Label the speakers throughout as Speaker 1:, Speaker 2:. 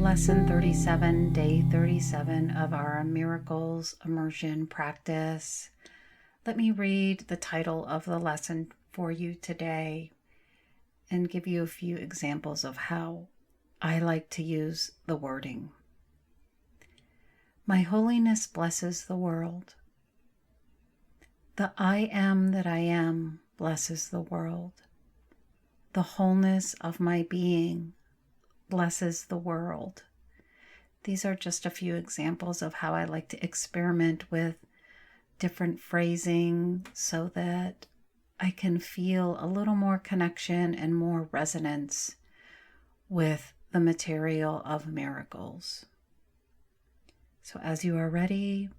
Speaker 1: Lesson 37, Day 37 of our Miracles Immersion practice. Let me read the title of the lesson for you today and give you a few examples of how I like to use the wording. My holiness blesses the world. The I am that I am blesses the world. The wholeness of my being blesses the world. These are just a few examples of how I like to experiment with different phrasing so that I can feel a little more connection and more resonance with the material of miracles. So as you are ready,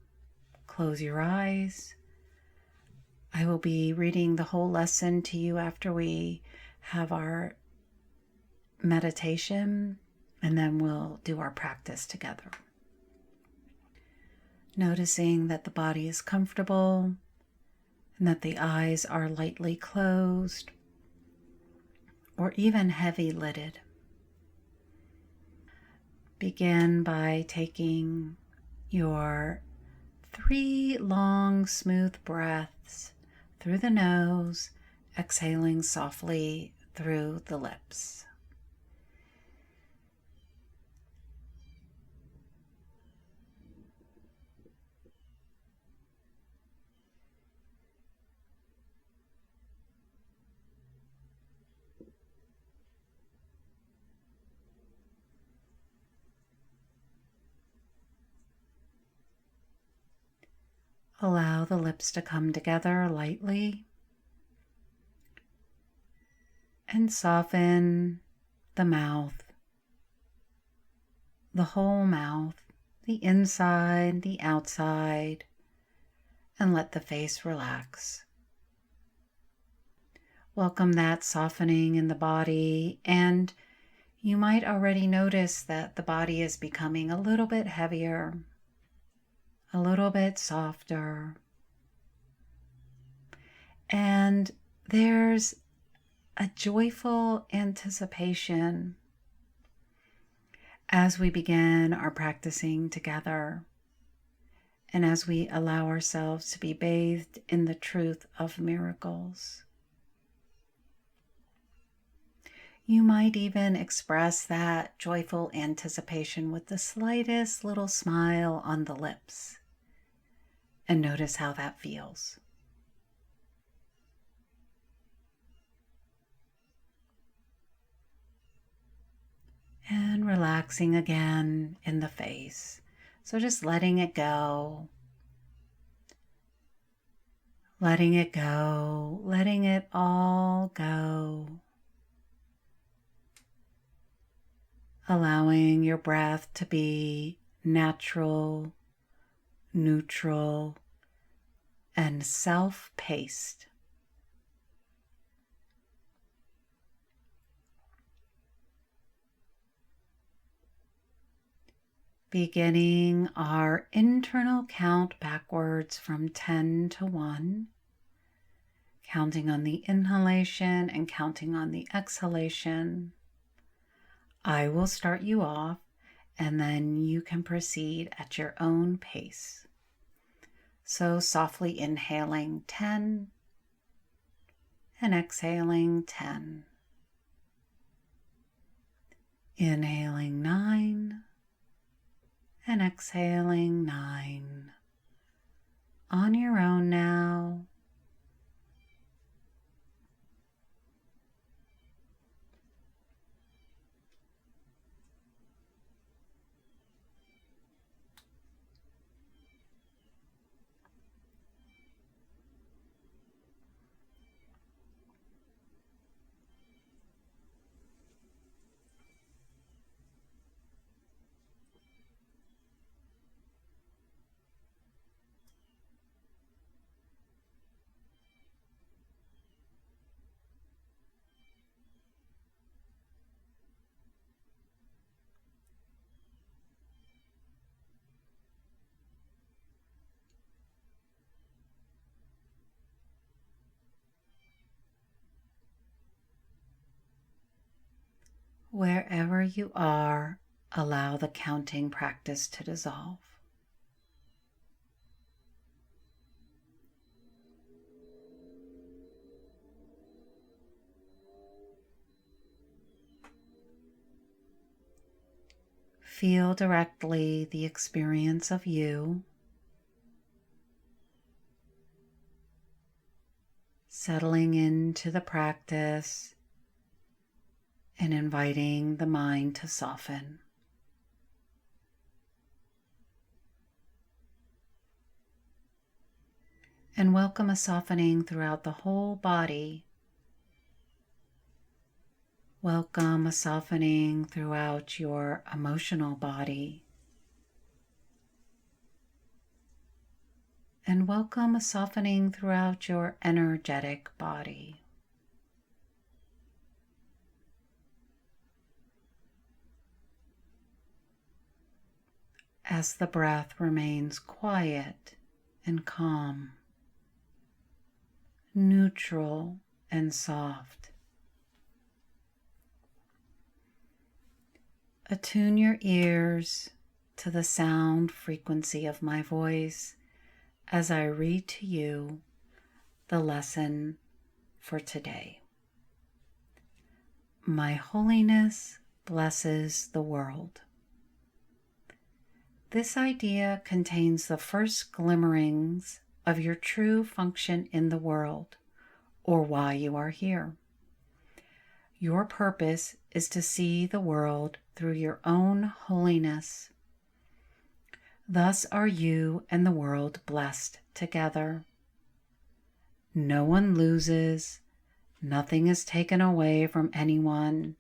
Speaker 1: close your eyes. I will be reading the whole lesson to you after we have our meditation, and then we'll do our practice together. Noticing that the body is comfortable and that the eyes are lightly closed or even heavy-lidded. Begin by taking your 3 long, smooth breaths through the nose, exhaling softly through the lips. Allow the lips to come together lightly and soften the mouth, the whole mouth, the inside, the outside, and let the face relax. Welcome that softening in the body, and you might already notice that the body is becoming a little bit heavier, a little bit softer. And there's a joyful anticipation as we begin our practicing together and as we allow ourselves to be bathed in the truth of miracles. You might even express that joyful anticipation with the slightest little smile on the lips. And notice how that feels. And relaxing again in the face. So just letting it go. Letting it go. Letting it all go. Allowing your breath to be natural, neutral, and self-paced. Beginning our internal count backwards from 10 to 1, counting on the inhalation and counting on the exhalation. I will start you off, and then you can proceed at your own pace. So softly inhaling 10 and exhaling 10. Inhaling 9 and exhaling 9. On your own now. Wherever you are, allow the counting practice to dissolve. Feel directly the experience of you, settling into the practice and inviting the mind to soften. And welcome a softening throughout the whole body. Welcome a softening throughout your emotional body. And welcome a softening throughout your energetic body. As the breath remains quiet and calm, neutral and soft. Attune your ears to the sound frequency of my voice as I read to you the lesson for today. My holiness blesses the world. This idea contains the first glimmerings of your true function in the world, or why you are here. Your purpose is to see the world through your own holiness. Thus are you and the world blessed together. No one loses, nothing is taken away from anyone.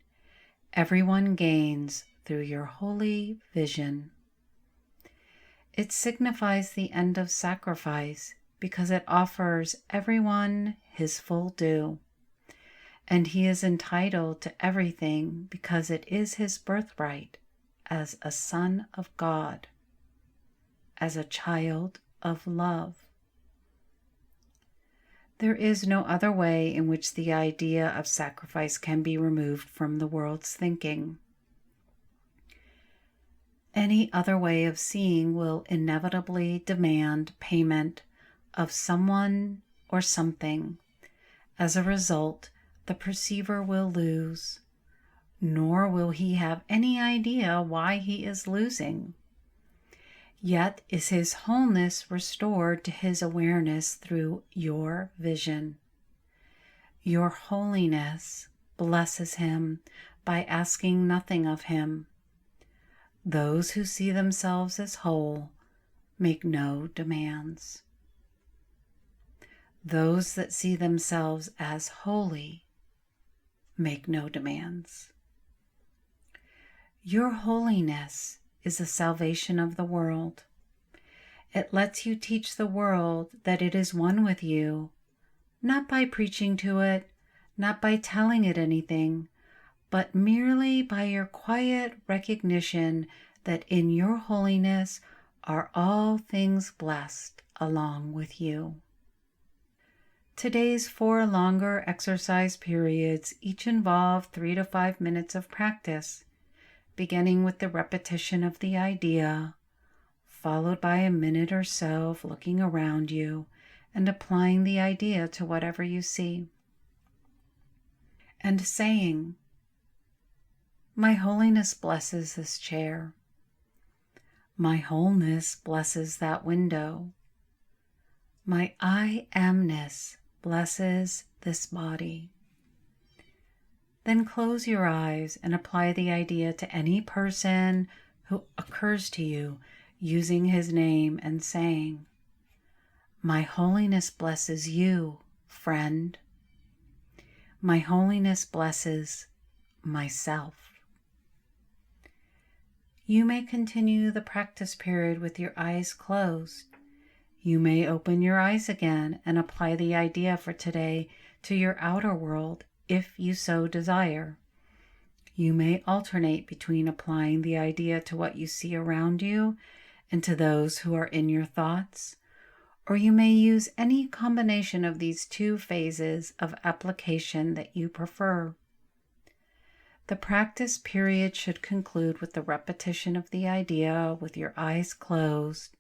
Speaker 1: Everyone gains through your holy vision. It signifies the end of sacrifice because it offers everyone his full due, and he is entitled to everything because it is his birthright as a son of God, as a child of love. There is no other way in which the idea of sacrifice can be removed from the world's thinking. Any other way of seeing will inevitably demand payment of someone or something. As a result, the perceiver will lose, nor will he have any idea why he is losing. Yet is his wholeness restored to his awareness through your vision. Your holiness blesses him by asking nothing of him. Those who see themselves as whole make no demands. Those that see themselves as holy make no demands. Your holiness is the salvation of the world. It lets you teach the world that it is one with you, not by preaching to it, not by telling it anything, but merely by your quiet recognition that in your holiness are all things blessed along with you. Today's 4 longer exercise periods each involve 3 to 5 minutes of practice, beginning with the repetition of the idea, followed by a minute or so of looking around you and applying the idea to whatever you see, and saying, "My holiness blesses this chair. My wholeness blesses that window. My I amness blesses this body." Then close your eyes and apply the idea to any person who occurs to you using his name and saying, "My holiness blesses you, friend. My holiness blesses myself." You may continue the practice period with your eyes closed. You may open your eyes again and apply the idea for today to your outer world if you so desire. You may alternate between applying the idea to what you see around you and to those who are in your thoughts, or you may use any combination of these 2 phases of application that you prefer. The practice period should conclude with the repetition of the idea with your eyes closed,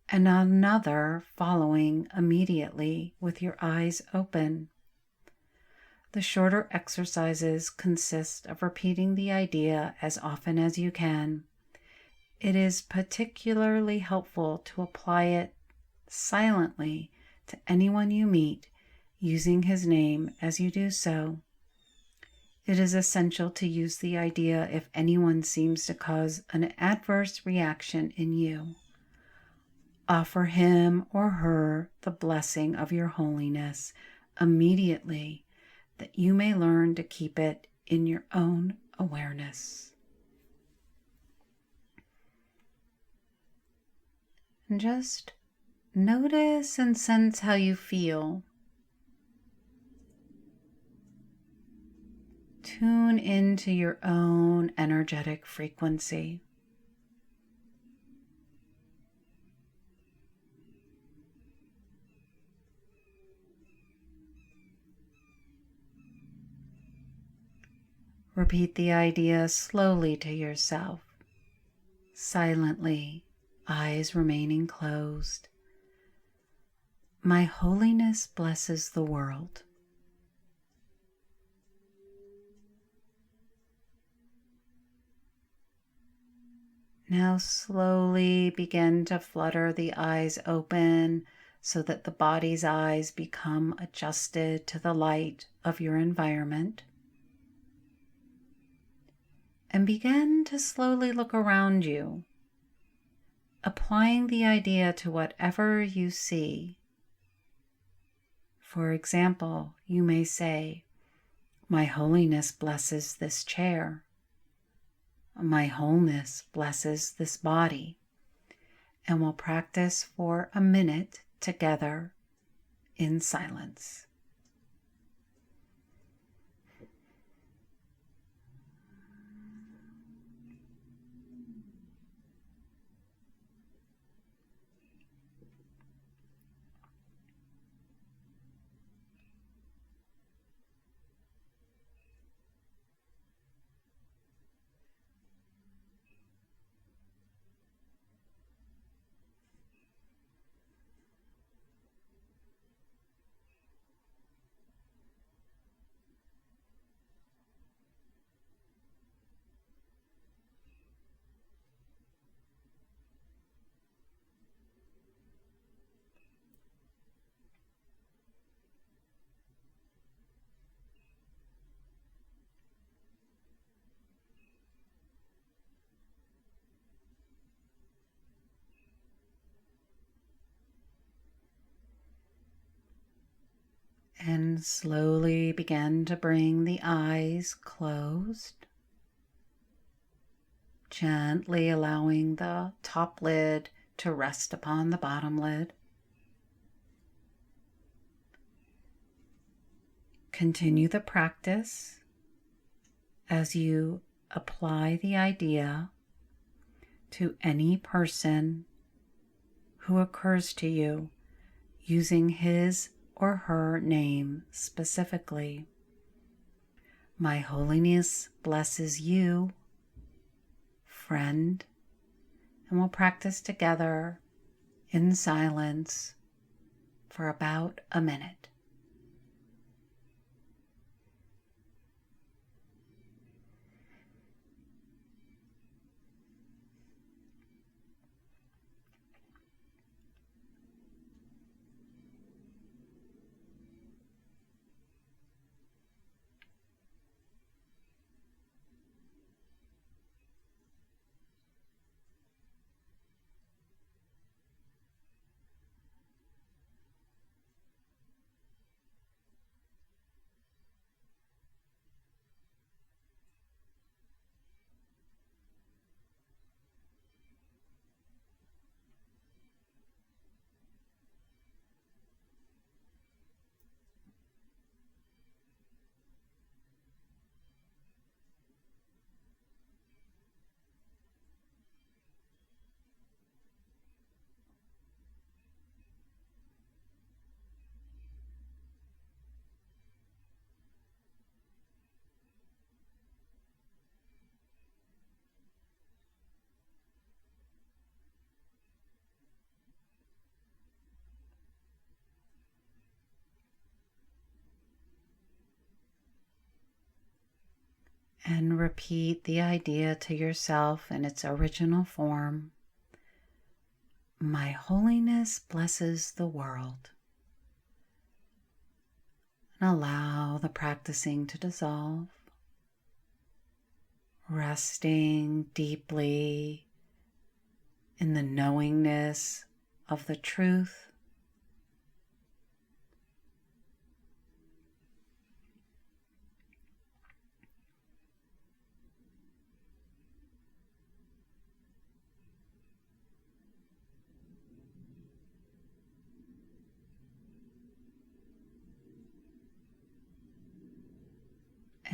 Speaker 1: and another following immediately with your eyes open. The shorter exercises consist of repeating the idea as often as you can. It is particularly helpful to apply it silently to anyone you meet, using his name as you do so. It is essential to use the idea if anyone seems to cause an adverse reaction in you. Offer him or her the blessing of your holiness immediately, that you may learn to keep it in your own awareness. And just notice and sense how you feel. Tune into your own energetic frequency. Repeat the idea slowly to yourself, silently, eyes remaining closed. My holiness blesses the world. Now slowly begin to flutter the eyes open so that the body's eyes become adjusted to the light of your environment. And begin to slowly look around you, applying the idea to whatever you see. For example, you may say, "My holiness blesses this chair. My wholeness blesses this body." And we'll practice for a minute together in silence. And slowly begin to bring the eyes closed, gently allowing the top lid to rest upon the bottom lid. Continue the practice as you apply the idea to any person who occurs to you, using his or her name specifically. My holiness blesses you, friend, and we'll practice together in silence for about a minute. and repeat the idea to yourself in its original form. My holiness blesses the world. And allow the practicing to dissolve, resting deeply in the knowingness of the truth.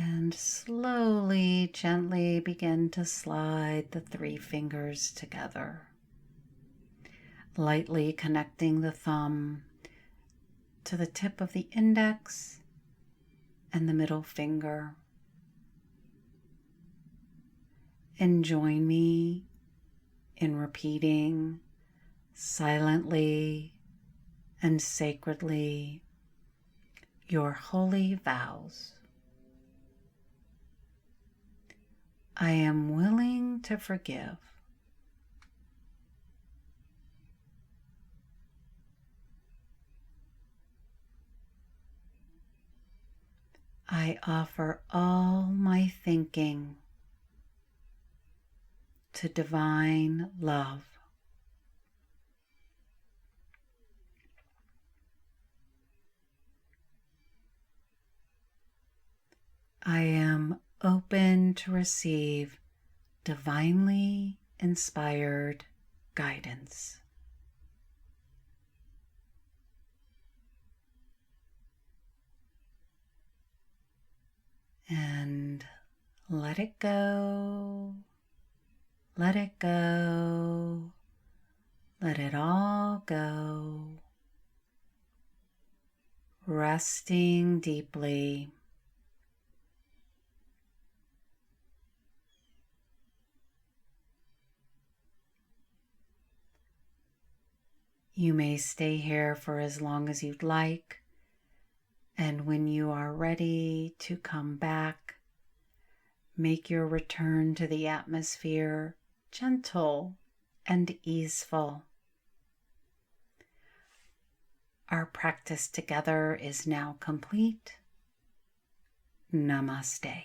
Speaker 1: And slowly, gently begin to slide the 3 fingers together, lightly connecting the thumb to the tip of the index and the middle finger. And join me in repeating silently and sacredly your holy vows. I am willing to forgive. I offer all my thinking to divine love. I am open to receive divinely inspired guidance. And let it go, let it go, let it all go. Resting deeply. You may stay here for as long as you'd like, and when you are ready to come back, make your return to the atmosphere gentle and easeful. Our practice together is now complete. Namaste.